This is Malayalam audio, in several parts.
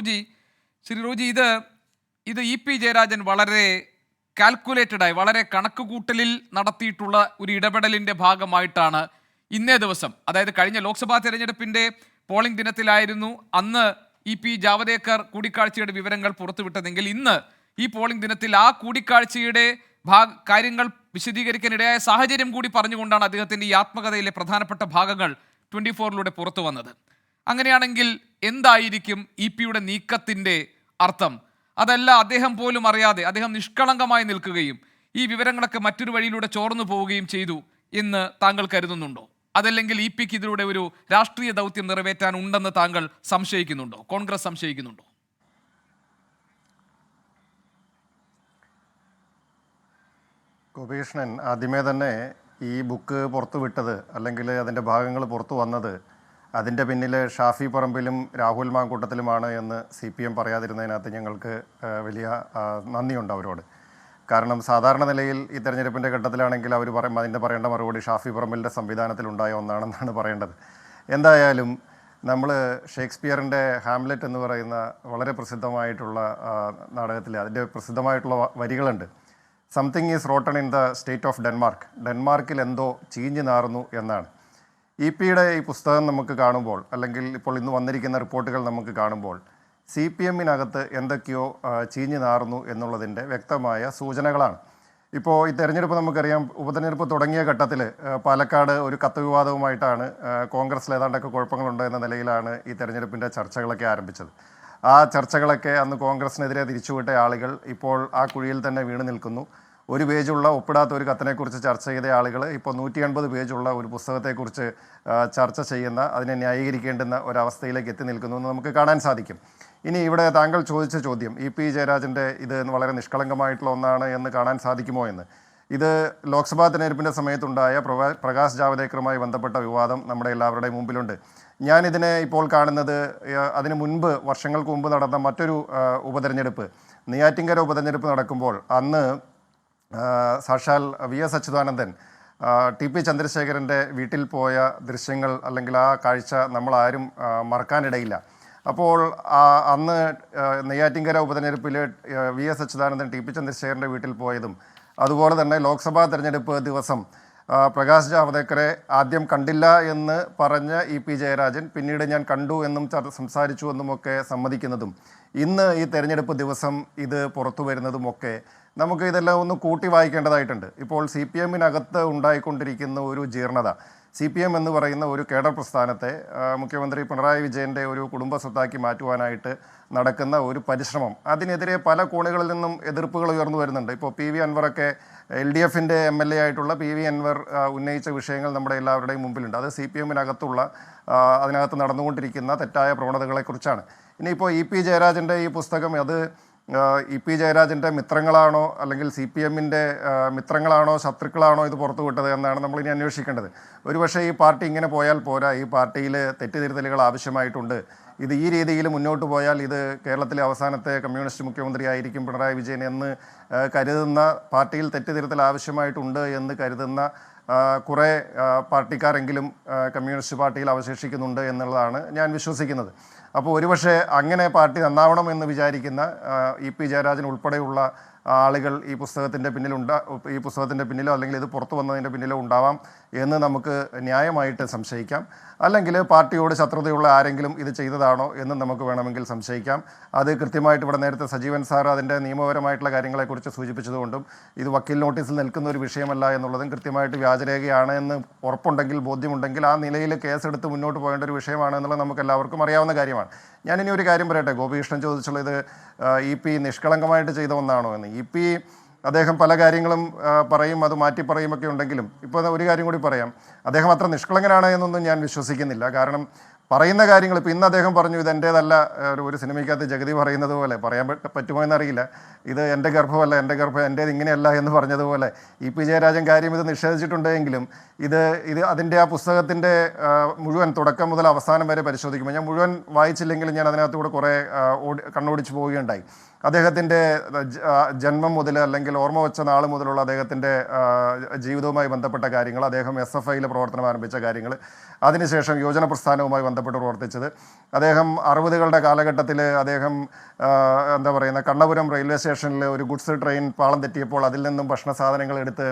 റോജി, ശ്രീ റോജി, ഇത് ഇ പി ജയരാജൻ വളരെ കാൽക്കുലേറ്റഡായി, വളരെ കണക്കുകൂട്ടലിൽ നടത്തിയിട്ടുള്ള ഒരു ഇടപെടലിന്റെ ഭാഗമായിട്ടാണ് ഇന്നേ ദിവസം, അതായത് കഴിഞ്ഞ ലോക്സഭാ തെരഞ്ഞെടുപ്പിന്റെ പോളിംഗ് ദിനത്തിലായിരുന്നു അന്ന് ഇ പി ജാവദേക്കർ കൂടിക്കാഴ്ചയുടെ വിവരങ്ങൾ പുറത്തുവിട്ടതെങ്കിൽ ഇന്ന് ഈ പോളിംഗ് ദിനത്തിൽ ആ കൂടിക്കാഴ്ചയുടെ കാര്യങ്ങൾ വിശദീകരിക്കാനിടയായ സാഹചര്യം കൂടി പറഞ്ഞുകൊണ്ടാണ് അദ്ദേഹത്തിന്റെ ഈ ആത്മകഥയിലെ പ്രധാനപ്പെട്ട ഭാഗങ്ങൾ 24-ലൂടെ പുറത്തു വന്നത്. അങ്ങനെയാണെങ്കിൽ എന്തായിരിക്കും ഇ പിയുടെ നീക്കത്തിന്റെ അർത്ഥം? അതല്ല, അദ്ദേഹം പോലും അറിയാതെ അദ്ദേഹം നിഷ്കളങ്കമായി നിൽക്കുകയും ഈ വിവരങ്ങളൊക്കെ മറ്റൊരു വഴിയിലൂടെ ചോർന്നു പോവുകയും ചെയ്തു എന്ന് താങ്കൾ കരുതുന്നുണ്ടോ? അതല്ലെങ്കിൽ ഇ പിക്ക് ഇതിലൂടെ ഒരു രാഷ്ട്രീയ ദൗത്യം നിറവേറ്റാൻ ഉണ്ടെന്ന് താങ്കൾ സംശയിക്കുന്നുണ്ടോ? കോൺഗ്രസ് സംശയിക്കുന്നുണ്ടോ? ഗോപികൃഷ്ണൻ ആദ്യമേ തന്നെ ഈ ബുക്ക് പുറത്തുവിട്ടത്, അല്ലെങ്കിൽ അതിൻ്റെ ഭാഗങ്ങൾ പുറത്തു വന്നത്, അതിൻ്റെ പിന്നിൽ ഷാഫി പറമ്പിലും രാഹുൽ മാങ്കൂട്ടത്തിലുമാണ് എന്ന് CPM പറയാതിരുന്നതിനകത്ത് ഞങ്ങൾക്ക് വലിയ നന്ദിയുണ്ട് അവരോട്. കാരണം സാധാരണ നിലയിൽ ഈ തെരഞ്ഞെടുപ്പിൻ്റെ ഘട്ടത്തിലാണെങ്കിൽ അവർ അതിൻ്റെ പറയേണ്ട മറുപടി ഷാഫി പറമ്പിലിൻ്റെ സംവിധാനത്തിലുണ്ടായ ഒന്നാണെന്നാണ് പറയേണ്ടത്. എന്തായാലും നമ്മൾ ഷേക്സ്പിയറിൻ്റെ ഹാംലെറ്റ് എന്ന് പറയുന്ന വളരെ പ്രസിദ്ധമായിട്ടുള്ള നാടകത്തിൽ അതിൻ്റെ പ്രസിദ്ധമായിട്ടുള്ള വരികളുണ്ട്. Something is rotten in the state of Denmark. ഡെൻമാർക്കിൽ എന്തോ ചീഞ്ഞു നാറുന്നു എന്നാണ്. ഇ പിയുടെ ഈ പുസ്തകം നമുക്ക് കാണുമ്പോൾ, അല്ലെങ്കിൽ ഇപ്പോൾ ഇന്ന് വന്നിരിക്കുന്ന റിപ്പോർട്ടുകൾ നമുക്ക് കാണുമ്പോൾ, CPM-നകത്ത് എന്തൊക്കെയോ ചീഞ്ഞു നാറുന്നു എന്നുള്ളതിൻ്റെ വ്യക്തമായ സൂചനകളാണ്. ഇപ്പോൾ ഈ തെരഞ്ഞെടുപ്പ് നമുക്കറിയാം, ഉപതെരഞ്ഞെടുപ്പ് തുടങ്ങിയ ഘട്ടത്തിൽ പാലക്കാട് ഒരു കത്ത് വിവാദവുമായിട്ടാണ് കോൺഗ്രസിൽ ഏതാണ്ടൊക്കെ കുഴപ്പങ്ങളുണ്ട് എന്ന നിലയിലാണ് ഈ തെരഞ്ഞെടുപ്പിൻ്റെ ചർച്ചകളൊക്കെ ആരംഭിച്ചത്. ആ ചർച്ചകളൊക്കെ അന്ന് കോൺഗ്രസിനെതിരെ തിരിച്ചുവിട്ട ആളുകൾ ഇപ്പോൾ ആ കുഴിയിൽ തന്നെ വീണ് നിൽക്കുന്നു. ഒരു പേജുള്ള ഒപ്പിടാത്ത ഒരു കത്തിനെക്കുറിച്ച് ചർച്ച ചെയ്ത ആളുകൾ ഇപ്പോൾ 180 പേജുള്ള ഒരു പുസ്തകത്തെക്കുറിച്ച് ചർച്ച ചെയ്യുന്ന, അതിനെ ന്യായീകരിക്കേണ്ടുന്ന ഒരവസ്ഥയിലേക്ക് എത്തി നിൽക്കുന്നു എന്ന് നമുക്ക് കാണാൻ സാധിക്കും. ഇനി ഇവിടെ താങ്കൾ ചോദിച്ച ചോദ്യം, ഇ പി ജയരാജൻ്റെ ഇത് വളരെ നിഷ്കളങ്കമായിട്ടുള്ള ഒന്നാണ് എന്ന് കാണാൻ സാധിക്കുമോ എന്ന്. ഇത് ലോക്സഭാ തെരഞ്ഞെടുപ്പിൻ്റെ സമയത്തുണ്ടായ പ്രകാശ് ജാവദേക്കറുമായി ബന്ധപ്പെട്ട വിവാദം നമ്മുടെ എല്ലാവരുടെയും മുമ്പിലുണ്ട്. ഞാനിതിനെ ഇപ്പോൾ കാണുന്നത്, അതിന് മുൻപ് വർഷങ്ങൾക്ക് മുമ്പ് നടന്ന മറ്റൊരു ഉപതെരഞ്ഞെടുപ്പ്, നെയ്യാറ്റിൻകര ഉപതെരഞ്ഞെടുപ്പ് നടക്കുമ്പോൾ അന്ന് സാക്ഷാൽ VS അച്യുതാനന്ദൻ TP ചന്ദ്രശേഖരൻ്റെ വീട്ടിൽ പോയ ദൃശ്യങ്ങൾ, അല്ലെങ്കിൽ ആ കാഴ്ച നമ്മളാരും മറക്കാനിടയില്ല. അപ്പോൾ അന്ന് നെയ്യാറ്റിൻകര ഉപതെരഞ്ഞെടുപ്പിൽ VS അച്യുതാനന്ദൻ TP ചന്ദ്രശേഖരൻ്റെ വീട്ടിൽ പോയതും, അതുപോലെ തന്നെ ലോക്സഭാ തെരഞ്ഞെടുപ്പ് ദിവസം പ്രകാശ് ജാവദേക്കറെ ആദ്യം കണ്ടില്ല എന്ന് പറഞ്ഞ ഇ പി ജയരാജൻ പിന്നീട് ഞാൻ കണ്ടു എന്നും സംസാരിച്ചു എന്നുമൊക്കെ സമ്മതിക്കുന്നതും, ഇന്ന് ഈ തെരഞ്ഞെടുപ്പ് ദിവസം ഇത് പുറത്തു വരുന്നതുമൊക്കെ നമുക്ക് ഇതെല്ലാം ഒന്ന് കൂട്ടി വായിക്കേണ്ടതായിട്ടുണ്ട്. ഇപ്പോൾ CPM-നകത്ത് ഉണ്ടായിക്കൊണ്ടിരിക്കുന്ന ഒരു ജീർണത, CPM എന്ന് പറയുന്ന ഒരു കേഡർ പ്രസ്ഥാനത്തെ മുഖ്യമന്ത്രി പിണറായി വിജയൻ്റെ ഒരു കുടുംബ സ്വത്താക്കി മാറ്റുവാനായിട്ട് നടക്കുന്ന ഒരു പരിശ്രമം, അതിനെതിരെ പല കോണുകളിൽ നിന്നും എതിർപ്പുകൾ ഉയർന്നു വരുന്നുണ്ട്. ഇപ്പോൾ PV അൻവറൊക്കെ LDF-ൻ്റെ MLA ആയിട്ടുള്ള PV അൻവർ ഉന്നയിച്ച വിഷയങ്ങൾ നമ്മുടെ എല്ലാവരുടെയും മുമ്പിലുണ്ട്. അത് CPM-നകത്തുള്ള അതിനകത്ത് നടന്നുകൊണ്ടിരിക്കുന്ന തെറ്റായ പ്രവണതകളെക്കുറിച്ചാണ്. ഇനിയിപ്പോൾ ഇ പി ജയരാജൻ്റെ ഈ പുസ്തകം, അത് ഇ പി ജയരാജൻ്റെ മിത്രങ്ങളാണോ, അല്ലെങ്കിൽ CPM-ൻ്റെ മിത്രങ്ങളാണോ ശത്രുക്കളാണോ ഇത് പുറത്തുവിട്ടത് എന്നാണ് നമ്മളിനി അന്വേഷിക്കേണ്ടത്. ഒരുപക്ഷെ ഈ പാർട്ടി ഇങ്ങനെ പോയാൽ പോരാ, ഈ പാർട്ടിയിൽ തെറ്റുതിരുത്തലുകൾ ആവശ്യമായിട്ടുണ്ട്. ഇത് ഈ രീതിയിൽ മുന്നോട്ട് പോയാൽ ഇത് കേരളത്തിലെ അവസാനത്തെ കമ്മ്യൂണിസ്റ്റ് മുഖ്യമന്ത്രി ആയിരിക്കും പിണറായി വിജയൻ എന്ന് കരുതുന്ന, പാർട്ടിയിൽ തെറ്റുതിരുത്തൽ ആവശ്യമായിട്ടുണ്ട് എന്ന് കരുതുന്ന കുറേ പാർട്ടിക്കാരെങ്കിലും കമ്മ്യൂണിസ്റ്റ് പാർട്ടിയിൽ അവശേഷിക്കുന്നുണ്ട് എന്നുള്ളതാണ് ഞാൻ വിശ്വസിക്കുന്നത്. അപ്പോൾ ഒരുപക്ഷെ അങ്ങനെ പാർട്ടി നന്നാവണം എന്ന് വിചാരിക്കുന്ന ഇ പി ജയരാജൻ ഉൾപ്പെടെയുള്ള ആളുകൾ ഈ പുസ്തകത്തിൻ്റെ പിന്നിലോ അല്ലെങ്കിൽ ഇത് പുറത്തു വന്നതിൻ്റെ പിന്നിലോ ഉണ്ടാവാം എന്ന് നമുക്ക് ന്യായമായിട്ട് സംശയിക്കാം. അല്ലെങ്കിൽ പാർട്ടിയോട് ശത്രുതയുള്ള ആരെങ്കിലും ഇത് ചെയ്തതാണോ എന്ന് നമുക്ക് വേണമെങ്കിൽ സംശയിക്കാം. അത് കൃത്യമായിട്ട് ഇവിടെ നേരത്തെ സജീവൻ സാർ അതിൻ്റെ നിയമപരമായിട്ടുള്ള കാര്യങ്ങളെക്കുറിച്ച് സൂചിപ്പിച്ചതുകൊണ്ടും ഇത് വക്കീൽ നോട്ടീസിൽ നിൽക്കുന്ന ഒരു വിഷയമല്ല എന്നുള്ളതും കൃത്യമായിട്ട് വ്യാജരേഖയാണ് എന്ന് ഉറപ്പുണ്ടെങ്കിൽ, ബോധ്യമുണ്ടെങ്കിൽ ആ നിലയിൽ കേസെടുത്ത് മുന്നോട്ട് പോകേണ്ട ഒരു വിഷയമാണ് എന്നുള്ളത് നമുക്ക് എല്ലാവർക്കും അറിയാവുന്ന കാര്യമാണ്. ഞാനിനി ഒരു കാര്യം പറയട്ടെ, ഗോപികൃഷ്ണൻ ചോദിച്ചുള്ളത് ഇ പി നിഷ്കളങ്കമായിട്ട് ചെയ്ത ഒന്നാണോ എന്ന്. ഇ പി അദ്ദേഹം പല കാര്യങ്ങളും പറയും, അത് മാറ്റി പറയുമൊക്കെ ഉണ്ടെങ്കിലും ഇപ്പോൾ ഒരു കാര്യം കൂടി പറയാം, അദ്ദേഹം അത്ര നിഷ്കളങ്കനാണ് എന്നൊന്നും ഞാൻ വിശ്വസിക്കുന്നില്ല. കാരണം പറയുന്ന കാര്യങ്ങൾ, ഇപ്പോൾ ഇന്ന് അദ്ദേഹം പറഞ്ഞു ഇത് എൻ്റേതല്ല, ഒരു സിനിമയ്ക്കകത്ത് ജഗതി പറയുന്നത് പോലെ, പറയാൻ പറ്റുമോ എന്നറിയില്ല, ഇത് എൻ്റെ ഗർഭമല്ല, എൻ്റെ ഗർഭം എൻ്റേത് ഇങ്ങനെയല്ല എന്ന് പറഞ്ഞതുപോലെ ഇ പി ജയരാജൻ കാര്യം ഇത് നിഷേധിച്ചിട്ടുണ്ടെങ്കിലും ഇത് അതിൻ്റെ ആ പുസ്തകത്തിൻ്റെ മുഴുവൻ തുടക്കം മുതൽ അവസാനം വരെ പരിശോധിക്കുമ്പോൾ, ഞാൻ മുഴുവൻ വായിച്ചില്ലെങ്കിലും ഞാൻ അതിനകത്തൂടെ കുറേ കണ്ണോടിച്ച് പോവുകയുണ്ടായി. അദ്ദേഹത്തിൻ്റെ ജന്മം മുതൽ, അല്ലെങ്കിൽ ഓർമ്മ വെച്ച നാൾ മുതലുള്ള അദ്ദേഹത്തിൻ്റെ ജീവിതവുമായി ബന്ധപ്പെട്ട കാര്യങ്ങൾ, അദ്ദേഹം SFIയിൽ പ്രവർത്തനം ആരംഭിച്ച കാര്യങ്ങൾ, അതിനുശേഷം യുവജന പ്രസ്ഥാനവുമായി ബന്ധപ്പെട്ട ബന്ധപ്പെട്ട് പ്രവർത്തിച്ചത്. അദ്ദേഹം 60കളുടെ കാലഘട്ടത്തിൽ അദ്ദേഹം എന്താ പറയുന്ന കണ്ണപുരം റെയിൽവേ സ്റ്റേഷനിൽ ഒരു ഗുഡ്സ് ട്രെയിൻ പാളം തെറ്റിയപ്പോൾ അതിൽ നിന്നും ഭക്ഷണ സാധനങ്ങൾ എടുത്ത്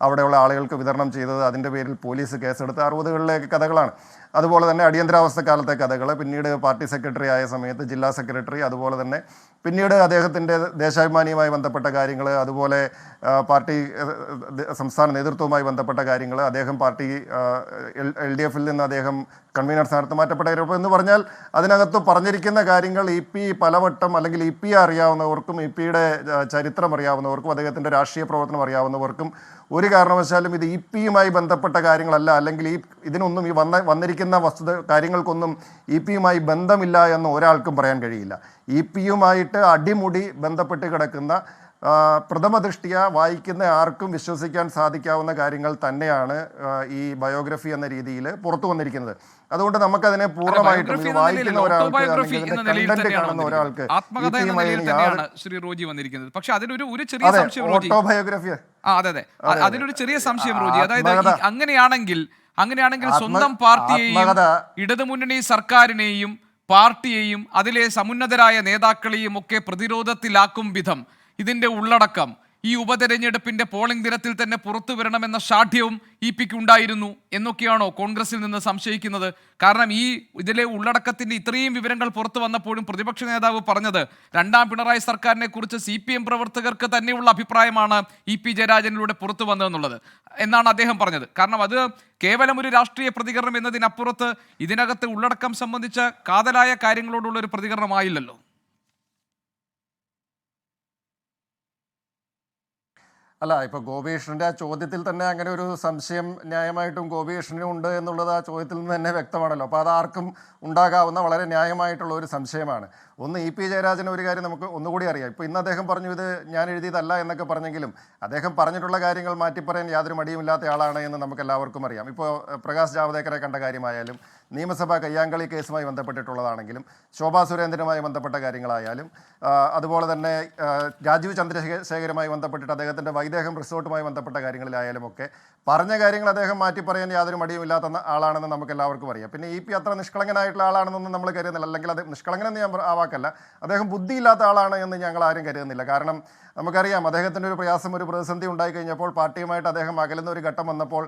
അവിടെയുള്ള ആളുകൾക്ക് വിതരണം ചെയ്തത്, അതിൻ്റെ പേരിൽ പോലീസ് കേസെടുത്ത് 60കളിലെ കഥകളാണ്. അതുപോലെ തന്നെ അടിയന്തരാവസ്ഥ കാലത്തെ കഥകൾ, പിന്നീട് പാർട്ടി സെക്രട്ടറി ആയ സമയത്ത് ജില്ലാ സെക്രട്ടറി, അതുപോലെ തന്നെ പിന്നീട് അദ്ദേഹത്തിൻ്റെ ദേശാഭിമാനിയുമായി ബന്ധപ്പെട്ട കാര്യങ്ങൾ, അതുപോലെ പാർട്ടി സംസ്ഥാന നേതൃത്വവുമായി ബന്ധപ്പെട്ട കാര്യങ്ങൾ, അദ്ദേഹം പാർട്ടി LDF-ൽ നിന്ന് അദ്ദേഹം കൺവീനർ സ്ഥാനത്ത് മാറ്റപ്പെട്ട എന്ന് പറഞ്ഞാൽ അതിനകത്ത് പറഞ്ഞിരിക്കുന്ന കാര്യങ്ങൾ പലവട്ടം അല്ലെങ്കിൽ അറിയാവുന്നവർക്കും യുടെ ചരിത്രം അറിയാവുന്നവർക്കും അദ്ദേഹത്തിൻ്റെ രാഷ്ട്രീയ പ്രവർത്തനം അറിയാവുന്നവർക്കും ഒരു കാരണവശാലും ഇത് യുമായി ബന്ധപ്പെട്ട കാര്യങ്ങളല്ല, അല്ലെങ്കിൽ ഇതിനൊന്നും വന്നിരിക്കുന്ന കാര്യങ്ങൾക്കൊന്നും യുമായി ബന്ധമില്ല എന്ന് ഒരാൾക്കും പറയാൻ കഴിയില്ല. യുമായിട്ട് അടിമുടി ബന്ധപ്പെട്ട് കിടക്കുന്ന പ്രഥമ ദൃഷ്ടിയ വായിക്കുന്ന ആർക്കും വിശ്വസിക്കാൻ സാധിക്കാവുന്ന കാര്യങ്ങൾ തന്നെയാണ് ഈ ബയോഗ്രഫി എന്ന രീതിയിൽ പുറത്തു വന്നിരിക്കുന്നത്. അതുകൊണ്ട് നമുക്കതിനെ പൂർണ്ണമായിട്ടും വായിക്കുന്ന ഒരാൾക്ക് കാണുന്ന ഒരാൾക്ക് ശ്രീ റോജി വന്നിരിക്കുന്നത്. പക്ഷെ അതിലൊരു ചെറിയ സംശയം ഓട്ടോബയോഗ്രഫി അതിലൊരു ചെറിയ സംശയം റോജി, അതായത് അങ്ങനെയാണെങ്കിൽ സ്വന്തം പാർട്ടിയെയും ഇടതുമുന്നണി സർക്കാരിനെയും പാർട്ടിയെയും അതിലെ സമുന്നതരായ നേതാക്കളെയും ഒക്കെ പ്രതിരോധത്തിലാക്കും വിധം ഇതിന്റെ ഉള്ളടക്കം ഈ ഉപതെരഞ്ഞെടുപ്പിന്റെ പോളിംഗ് ദിനത്തിൽ തന്നെ പുറത്തു വരണമെന്ന ഷാഠ്യവും പിക്ക് ഉണ്ടായിരുന്നു എന്നൊക്കെയാണോ കോൺഗ്രസിൽ നിന്ന് സംശയിക്കുന്നത്? കാരണം ഇതിലെ ഉള്ളടക്കത്തിന്റെ ഇത്രയും വിവരങ്ങൾ പുറത്തു വന്നപ്പോഴും പ്രതിപക്ഷ നേതാവ് പറഞ്ഞത് രണ്ടാം പിണറായി സർക്കാരിനെ കുറിച്ച് CPM പ്രവർത്തകർക്ക് തന്നെയുള്ള അഭിപ്രായമാണ് EP ജയരാജനിലൂടെ പുറത്തു വന്നതെന്നുള്ളത് എന്നാണ് അദ്ദേഹം പറഞ്ഞത്. കാരണം അത് കേവലം ഒരു രാഷ്ട്രീയ പ്രതികരണം എന്നതിനപ്പുറത്ത് ഇതിനകത്ത് ഉള്ളടക്കം സംബന്ധിച്ച കാതലായ കാര്യങ്ങളോടുള്ള ഒരു പ്രതികരണമായില്ലല്ലോ. അല്ല, ഇപ്പോൾ ഗോപികൃഷ്ണൻ്റെ ആ ചോദ്യത്തിൽ തന്നെ അങ്ങനെ ഒരു സംശയം ന്യായമായിട്ടും ഗോപികൃഷ്ണനും ഉണ്ട് എന്നുള്ളത് ആ ചോദ്യത്തിൽ നിന്ന് തന്നെ വ്യക്തമാണല്ലോ. അപ്പോൾ അതാർക്കും ഉണ്ടാകാവുന്ന വളരെ ന്യായമായിട്ടുള്ള ഒരു സംശയമാണ്. ഒന്ന്, EP ജയരാജൻ ഒരു കാര്യം നമുക്ക് ഒന്നുകൂടി അറിയാം. ഇപ്പോൾ ഇന്ന് അദ്ദേഹം പറഞ്ഞു ഇത് ഞാൻ എഴുതിയതല്ല എന്നൊക്കെ പറഞ്ഞെങ്കിലും അദ്ദേഹം പറഞ്ഞിട്ടുള്ള കാര്യങ്ങൾ മാറ്റിപ്പറയാൻ യാതൊരു മടിയുമില്ലാത്ത ആളാണ് എന്ന് നമുക്ക് എല്ലാവർക്കും അറിയാം. ഇപ്പോൾ പ്രകാശ് ജാവ്ദേക്കറെ കണ്ട കാര്യമായാലും നിയമസഭാ കയ്യാങ്കളി കേസുമായി ബന്ധപ്പെട്ടിട്ടുള്ളതാണെങ്കിലും ശോഭാ സുരേന്ദ്രനുമായി ബന്ധപ്പെട്ട കാര്യങ്ങളായാലും അതുപോലെ തന്നെ രാജീവ് ചന്ദ്രശേഖരുമായി ബന്ധപ്പെട്ടിട്ട് അദ്ദേഹത്തിൻ്റെ വൈദേഹം റിസോർട്ടുമായി ബന്ധപ്പെട്ട കാര്യങ്ങളിലായാലും ഒക്കെ പറഞ്ഞ കാര്യങ്ങൾ അദ്ദേഹം മാറ്റിപ്പറയാൻ യാതൊരു മടിയുമില്ലാത്ത ആളാണെന്ന് നമുക്ക് എല്ലാവർക്കും അറിയാം. പിന്നെ EP അത്ര നിഷ്കളങ്കനായിട്ടുള്ള ആളാണെന്നൊന്നും നമ്മൾ കരുതുന്നില്ല, അല്ലെങ്കിൽ അത് നിഷ്കളങ്കനെന്ന് ഞാൻ വാക്കല്ല, അദ്ദേഹം ബുദ്ധിയില്ലാത്ത ആളാണ് എന്ന് ഞങ്ങൾ ആരും കരുതുന്നില്ല. കാരണം നമുക്കറിയാം അദ്ദേഹത്തിൻ്റെ ഒരു പ്രയാസം, ഒരു പ്രതിസന്ധി ഉണ്ടായിക്കഴിഞ്ഞപ്പോൾ പാർട്ടിയുമായിട്ട് അദ്ദേഹം അകലുന്ന ഒരു ഘട്ടം വന്നപ്പോൾ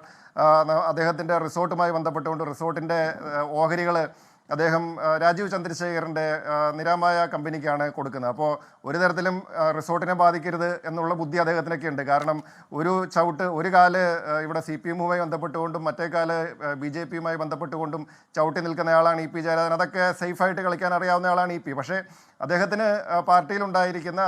അദ്ദേഹത്തിൻ്റെ റിസോർട്ടുമായി ബന്ധപ്പെട്ടുകൊണ്ട് റിസോർട്ടിൻ്റെ ഓഹരികൾ അദ്ദേഹം രാജീവ് ചന്ദ്രശേഖറിൻ്റെ നിരാമായ കമ്പനിക്കാണ് കൊടുക്കുന്നത്. അപ്പോൾ ഒരു തരത്തിലും റിസോർട്ടിനെ ബാധിക്കരുത് എന്നുള്ള ബുദ്ധി അദ്ദേഹത്തിനൊക്കെ ഉണ്ട്. കാരണം ഒരു കാല് ഇവിടെ CPM-വുമായി ബന്ധപ്പെട്ടുകൊണ്ടും മറ്റേ കാല് BJP-യുമായി ബന്ധപ്പെട്ടുകൊണ്ടും ചവിട്ടി നിൽക്കുന്നയാളാണ് EP ജയരാജൻ. അതൊക്കെ സേഫായിട്ട് കളിക്കാൻ അറിയാവുന്ന ആളാണ് EP. പക്ഷേ അദ്ദേഹത്തിന് പാർട്ടിയിലുണ്ടായിരിക്കുന്ന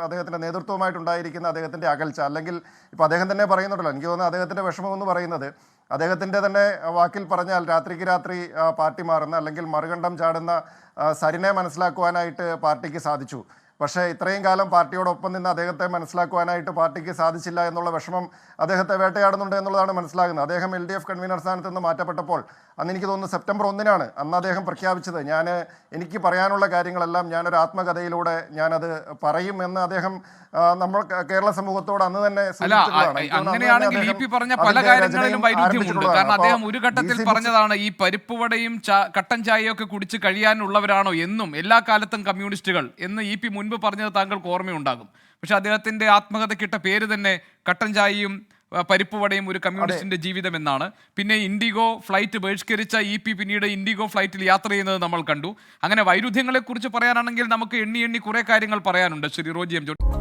അദ്ദേഹത്തിൻ്റെ നേതൃത്വമായിട്ടുണ്ടായിരിക്കുന്ന അദ്ദേഹത്തിൻ്റെ അകൽച്ച, അല്ലെങ്കിൽ ഇപ്പോൾ അദ്ദേഹം തന്നെ പറയുന്നുണ്ടല്ലോ, എനിക്ക് തോന്നുന്നു അദ്ദേഹത്തിൻ്റെ വിഷമം എന്ന് പറയുന്നത് അദ്ദേഹത്തിൻ്റെ തന്നെ വാക്കിൽ പറഞ്ഞാൽ രാത്രിക്ക് രാത്രി പാർട്ടി മാറുന്ന അല്ലെങ്കിൽ മറുകണ്ഠം ചാടുന്ന സരിനെ മനസ്സിലാക്കുവാനായിട്ട് പാർട്ടിക്ക് സാധിച്ചു. പക്ഷേ ഇത്രയും കാലം പാർട്ടിയോടൊപ്പം നിന്ന് അദ്ദേഹത്തെ മനസ്സിലാക്കുവാനായിട്ട് പാർട്ടിക്ക് സാധിച്ചില്ല എന്നുള്ള വിഷമം അദ്ദേഹത്തെ വേട്ടയാടുന്നുണ്ട് എന്നുള്ളതാണ് മനസ്സിലാകുന്നത്. അദ്ദേഹം LDF കൺവീനർ സ്ഥാനത്ത് നിന്ന് മാറ്റപ്പെട്ടപ്പോൾ അന്ന് എനിക്ക് തോന്നുന്നു സെപ്റ്റംബർ 1-നാണ് അന്ന് അദ്ദേഹം പ്രഖ്യാപിച്ചത്, എനിക്ക് പറയാനുള്ള കാര്യങ്ങളെല്ലാം ഞാനൊരു ആത്മകഥയിലൂടെ ഞാനത് പറയും എന്ന് അദ്ദേഹം നമ്മൾ കേരള സമൂഹത്തോട് അന്ന് തന്നെ അങ്ങനെയാണെങ്കിൽ EP പറഞ്ഞ പല കാര്യങ്ങളിലും വൈരുദ്ധ്യമുണ്ട്. കാരണം അദ്ദേഹം ഒരു ഘട്ടത്തിൽ പറഞ്ഞതാണ് ഈ പരിപ്പുവടയും കട്ടൻ ചായയും ഒക്കെ കുടിച്ച് കഴിയാനുള്ളവരാണോ എന്നും എല്ലാ കാലത്തും കമ്മ്യൂണിസ്റ്റുകൾ എന്ന് EP മുൻപ് പറഞ്ഞത് താങ്കൾക്ക് ഓർമ്മയുണ്ടാകും. പക്ഷെ അദ്ദേഹത്തിന്റെ ആത്മകഥയ്ക്കിട്ട പേര് തന്നെ കട്ടൻ ചായയും പരിപ്പുവടയും ഒരു കമ്മ്യൂണിസ്റ്റിന്റെ ജീവിതം എന്നാണ്. പിന്നെ ഇൻഡിഗോ ഫ്ലൈറ്റ് ബഹിഷ്കരിച്ച EP പിന്നീട് ഇൻഡിഗോ ഫ്ലൈറ്റിൽ യാത്ര ചെയ്യുന്നത് നമ്മൾ കണ്ടു. അങ്ങനെ വൈരുദ്ധ്യങ്ങളെ കുറിച്ച് പറയാനാണെങ്കിൽ നമുക്ക് എണ്ണി കുറെ കാര്യങ്ങൾ പറയാനുണ്ട്. ശ്രീ റോജി M. ജോൺ.